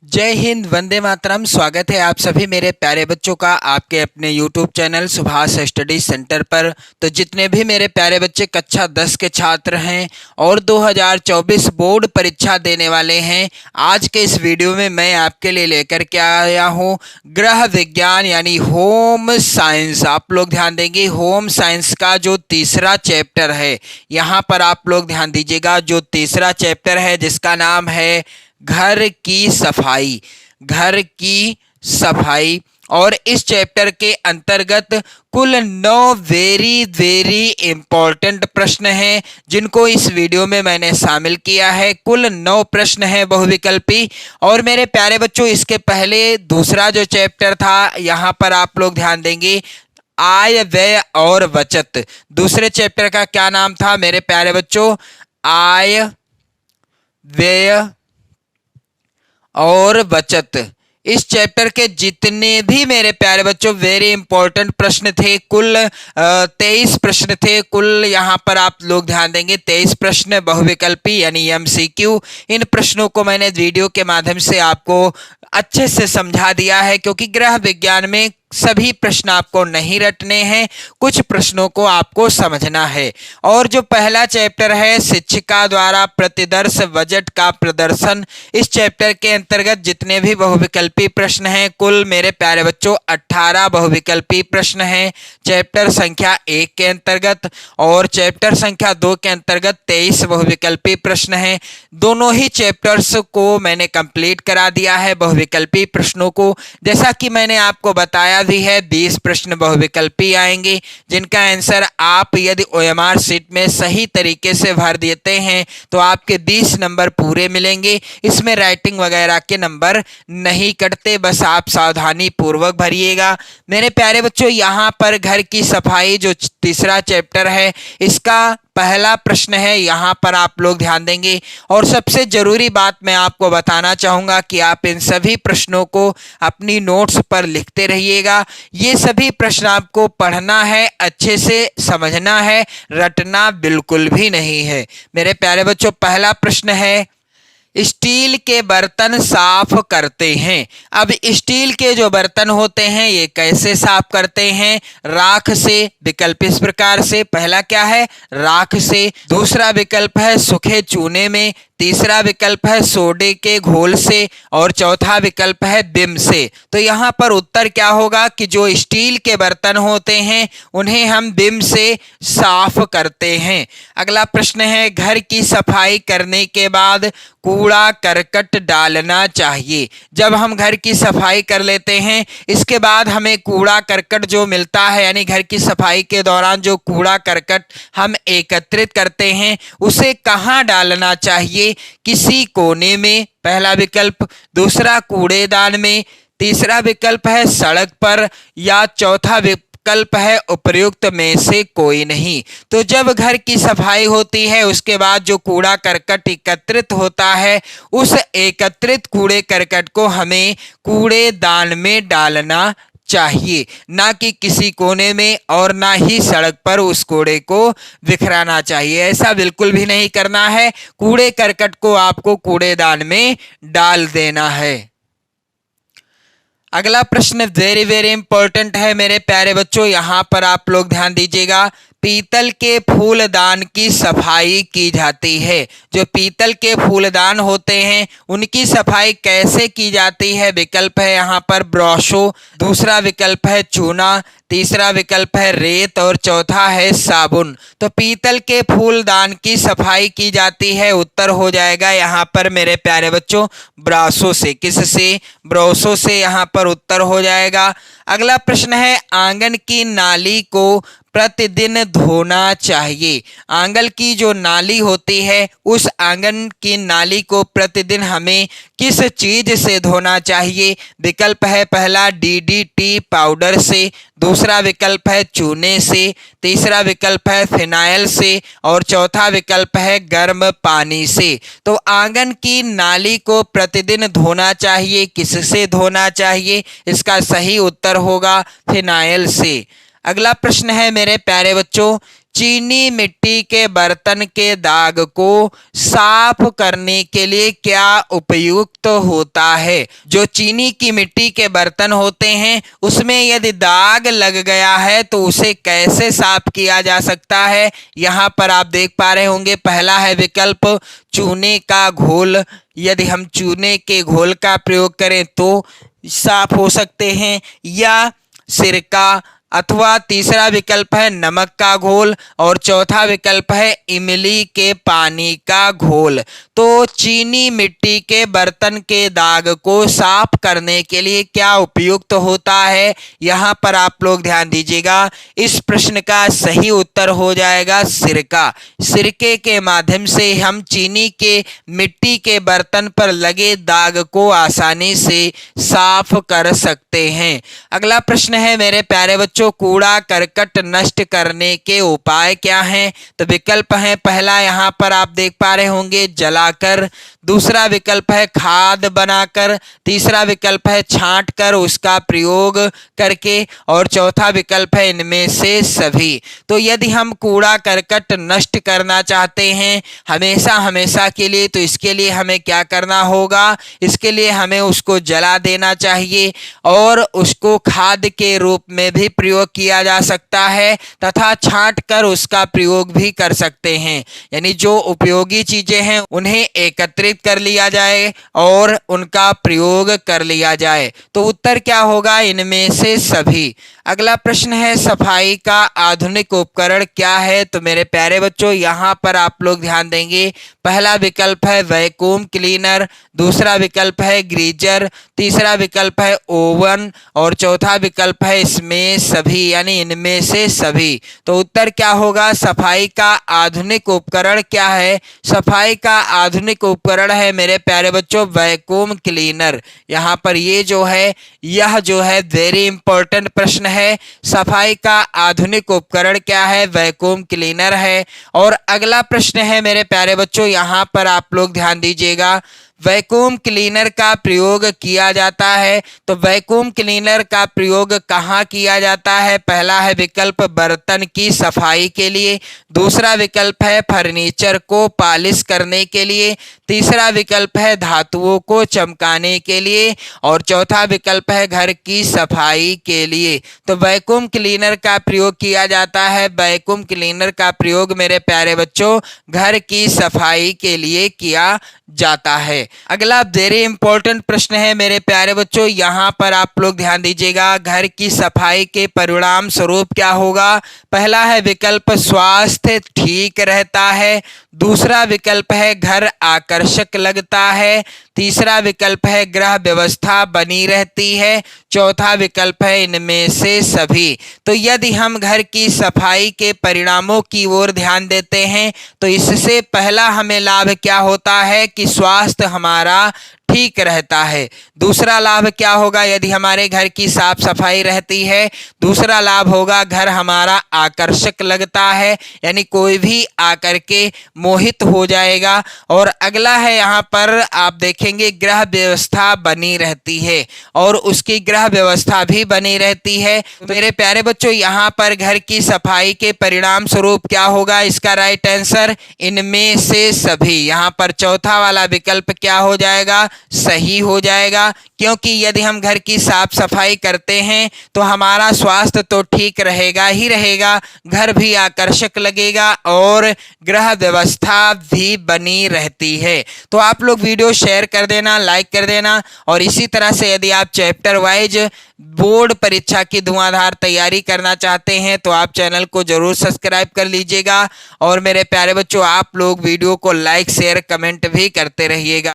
जय हिंद, वंदे मातरम। स्वागत है आप सभी मेरे प्यारे बच्चों का आपके अपने YouTube channel Subhash study centre पर। तो जितने भी मेरे प्यारे बच्चे कक्षा 10 के छात्र हैं और 2024 बोर्ड परीक्षा देने वाले हैं, आज के इस वीडियो में मैं आपके लिए लेकर के आया हूँ गृह विज्ञान यानी होम साइंस। आप लोग ध्यान देंगे, होम साइंस का जो तीसरा चैप्टर है, यहाँ पर आप लोग ध्यान दीजिएगा। जो तीसरा चैप्टर है जिसका नाम है घर की सफाई, घर की सफाई। और इस चैप्टर के अंतर्गत कुल 9 वेरी वेरी इंपॉर्टेंट प्रश्न हैं जिनको इस वीडियो में मैंने शामिल किया है। कुल 9 प्रश्न हैं बहुविकल्पी। और मेरे प्यारे बच्चों, इसके पहले दूसरा जो चैप्टर था, यहाँ पर आप लोग ध्यान देंगे, आय व्यय और बचत। दूसरे चैप्टर का क्या नाम था मेरे प्यारे बच्चों? आय व्यय और बचत। इस चैप्टर के जितने भी मेरे प्यारे बच्चों वेरी इंपॉर्टेंट प्रश्न थे, कुल 23 प्रश्न थे कुल। यहाँ पर आप लोग ध्यान देंगे 23 प्रश्न बहुविकल्पी यानी MCQ। इन प्रश्नों को मैंने वीडियो के माध्यम से आपको अच्छे से समझा दिया है, क्योंकि गृह विज्ञान में सभी प्रश्न आपको नहीं रटने हैं, कुछ प्रश्नों को आपको समझना है। और जो पहला चैप्टर है शिक्षिका द्वारा प्रतिदर्श बजट का प्रदर्शन, इस चैप्टर के अंतर्गत जितने भी बहुविकल्पी प्रश्न हैं, कुल मेरे प्यारे बच्चों 18 बहुविकल्पी प्रश्न हैं चैप्टर संख्या 1 के अंतर्गत। और चैप्टर संख्या 2 के अंतर्गत 23 बहुविकल्पी प्रश्न हैं। दोनों ही चैप्टर्स को मैंने कंप्लीट करा दिया है बहुविकल्पी प्रश्नों को। जैसा कि मैंने आपको बताया भी है, 20 प्रश्न बहुविकल्पी आएंगे जिनका आंसर आप यदि OMR शीट में सही तरीके से भर देते हैं तो आपके 20 नंबर पूरे मिलेंगे। इसमें राइटिंग वगैरह के नंबर नहीं कटते, बस आप सावधानी पूर्वक भरिएगा मेरे प्यारे बच्चों। यहाँ पर घर की सफाई जो तीसरा चैप्टर है, इसका पहला प्रश्न है, यहाँ पर आप लोग ध्यान देंगे। और सबसे जरूरी बात मैं आपको बताना चाहूंगा कि आप इन सभी प्रश्नों को अपनी नोट्स पर लिखते रहिएगा। ये सभी प्रश्न आपको पढ़ना है, अच्छे से समझना है, रटना बिल्कुल भी नहीं है मेरे प्यारे बच्चों। पहला प्रश्न है, स्टील के बर्तन साफ करते हैं। अब स्टील के जो बर्तन होते हैं ये कैसे साफ करते हैं? राख से। विकल्प इस प्रकार से, पहला क्या है? राख से। दूसरा विकल्प है सूखे चूने में। तीसरा विकल्प है सोडे के घोल से। और चौथा विकल्प है बिम से। तो यहाँ पर उत्तर क्या होगा कि जो स्टील के बर्तन होते हैं उन्हें हम बिम से साफ करते हैं। अगला प्रश्न है, घर की सफाई करने के बाद कूड़ा करकट डालना चाहिए। जब हम घर की सफाई कर लेते हैं, इसके बाद हमें कूड़ा करकट जो मिलता है, यानी घर की सफाई के दौरान जो कूड़ा करकट हम एकत्रित करते हैं, उसे कहाँ डालना चाहिए? किसी कोने में, पहला विकल्प। दूसरा कूड़ेदान में। तीसरा विकल्प है सड़क पर। या चौथा विकल्प है उपर्युक्त में से कोई नहीं। तो जब घर की सफाई होती है उसके बाद जो कूड़ा करकट एकत्रित होता है, उस एकत्रित कूड़े करकट को हमें कूड़ेदान में डालना चाहिए, ना कि किसी कोने में, और ना ही सड़क पर उस कूड़े को बिखराना चाहिए। ऐसा बिल्कुल भी नहीं करना है, कूड़े करकट को आपको कूड़ेदान में डाल देना है। अगला प्रश्न वेरी वेरी इंपॉर्टेंट है मेरे प्यारे बच्चों, यहाँ पर आप लोग ध्यान दीजिएगा। पीतल के फूलदान की सफाई की जाती है। जो पीतल के फूलदान होते हैं उनकी सफाई कैसे की जाती है? विकल्प है यहाँ पर ब्रशो। दूसरा विकल्प है चूना। तीसरा विकल्प है रेत। और चौथा है साबुन। तो पीतल के फूलदान की सफाई की जाती है, उत्तर हो जाएगा यहाँ पर मेरे प्यारे बच्चों ब्राशो से। किससे? ब्रशों से यहाँ पर उत्तर हो जाएगा। अगला प्रश्न है, आंगन की नाली को प्रतिदिन धोना चाहिए। आंगन की जो नाली होती है, उस आंगन की नाली को प्रतिदिन हमें किस चीज से धोना चाहिए? विकल्प है पहला DDT पाउडर से। दूसरा विकल्प है चूने से। तीसरा विकल्प है फिनाइल से। और चौथा विकल्प है गर्म पानी से। तो आंगन की नाली को प्रतिदिन धोना चाहिए, किससे धोना चाहिए? इसका सही उत्तर होगा फिनाइल से। अगला प्रश्न है मेरे प्यारे बच्चों, चीनी मिट्टी के बर्तन के दाग को साफ करने के लिए क्या उपयुक्त होता है। जो चीनी की मिट्टी के बर्तन होते हैं उसमें यदि दाग लग गया है तो उसे कैसे साफ किया जा सकता है। यहाँ पर आप देख पा रहे होंगे, पहला है विकल्प चूने का घोल। यदि हम चूने के घोल का प्रयोग करें तो साफ हो सकते हैं, या सिरका, अथवा तीसरा विकल्प है नमक का घोल, और चौथा विकल्प है इमली के पानी का घोल। तो चीनी मिट्टी के बर्तन के दाग को साफ करने के लिए क्या उपयुक्त होता है, यहाँ पर आप लोग ध्यान दीजिएगा। इस प्रश्न का सही उत्तर हो जाएगा सिरका। सिरके के माध्यम से हम चीनी के मिट्टी के बर्तन पर लगे दाग को आसानी से साफ कर सकते हैं। अगला प्रश्न है मेरे प्यारे बच्चों, कूड़ा करकट नष्ट करने के उपाय क्या हैं। तो विकल्प है, पहला यहाँ पर आप देख पा रहे होंगे जलाकर, दूसरा विकल्प है खाद बनाकर, तीसरा विकल्प है छांट कर उसका प्रयोग करके, और चौथा विकल्प है इनमें से सभी। तो यदि हम कूड़ा करकट नष्ट करना चाहते हैं हमेशा हमेशा के लिए, तो इसके लिए हमें क्या करना होगा, इसके लिए हमें उसको जला देना चाहिए, और उसको खाद के रूप में भी प्रयोग किया जा सकता है, तथा छांट कर उसका प्रयोग भी कर सकते हैं। यानी जो उपयोगी चीजें हैं उन्हें एकत्रित कर लिया जाए और उनका प्रयोग कर लिया जाए। तो उत्तर क्या होगा, इनमें से सभी। अगला प्रश्न है, सफाई का आधुनिक उपकरण क्या है। तो मेरे प्यारे बच्चों यहाँ पर आप लोग ध्यान देंगे, पहला विकल्प है वैक्यूम क्लीनर, दूसरा विकल्प है ग्रीजर, तीसरा विकल्प है ओवन, और चौथा विकल्प है इसमें सभी, यानी इनमें से सभी। तो उत्तर क्या होगा, सफाई का आधुनिक उपकरण क्या है। सफाई का आधुनिक उपकरण है मेरे प्यारे बच्चों वैक्यूम क्लीनर। यहाँ पर ये जो है यह जो है वेरी इंपॉर्टेंट प्रश्न है। सफाई का आधुनिक उपकरण क्या है, वैक्यूम क्लीनर है। और अगला प्रश्न है मेरे प्यारे बच्चों, यहाँ पर आप लोग ध्यान दीजिएगा, वैक्यूम क्लीनर का प्रयोग किया जाता है। तो वैक्यूम क्लीनर का प्रयोग कहाँ किया जाता है, पहला है विकल्प बर्तन की सफाई के लिए, दूसरा विकल्प है फर्नीचर को पॉलिश करने के लिए, तीसरा विकल्प है धातुओं को चमकाने के लिए, और चौथा विकल्प है घर की सफाई के लिए। तो वैक्यूम क्लीनर का प्रयोग किया जाता है, वैक्यूम क्लीनर का प्रयोग मेरे प्यारे बच्चों घर की सफाई के लिए किया जाता है। अगला वेरी इंपॉर्टेंट प्रश्न है मेरे प्यारे बच्चों, यहाँ पर आप लोग ध्यान दीजिएगा, घर की सफाई के परिणाम स्वरूप क्या होगा। पहला है विकल्प स्वास्थ्य ठीक रहता है, दूसरा विकल्प है घर आकर्षक लगता है, तीसरा विकल्प है गृह व्यवस्था बनी रहती है, चौथा विकल्प है इनमें से सभी। तो यदि हम घर की सफाई के परिणामों की ओर ध्यान देते हैं तो इससे पहला हमें लाभ क्या होता है कि स्वास्थ्य हमारा ठीक रहता है। दूसरा लाभ क्या होगा, यदि हमारे घर की साफ सफाई रहती है, दूसरा लाभ होगा घर हमारा आकर्षक लगता है, यानी कोई भी आकर के मोहित हो जाएगा। और अगला है यहाँ पर आप देखेंगे गृह व्यवस्था बनी रहती है, और उसकी गृह व्यवस्था भी बनी रहती है। तो मेरे प्यारे बच्चों यहाँ पर घर की सफाई के परिणाम स्वरूप क्या होगा, इसका राइट आंसर इनमें से सभी। यहाँ पर चौथा वाला विकल्प क्या हो जाएगा, सही हो जाएगा, क्योंकि यदि हम घर की साफ सफाई करते हैं तो हमारा स्वास्थ्य तो ठीक रहेगा ही रहेगा, घर भी आकर्षक लगेगा और गृह व्यवस्था भी बनी रहती है। तो आप लोग वीडियो शेयर कर देना, लाइक कर देना, और इसी तरह से यदि आप चैप्टर वाइज बोर्ड परीक्षा की धुआंधार तैयारी करना चाहते हैं तो आप चैनल को जरूर सब्सक्राइब कर लीजिएगा। और मेरे प्यारे बच्चों आप लोग वीडियो को लाइक शेयर कमेंट भी करते रहिएगा।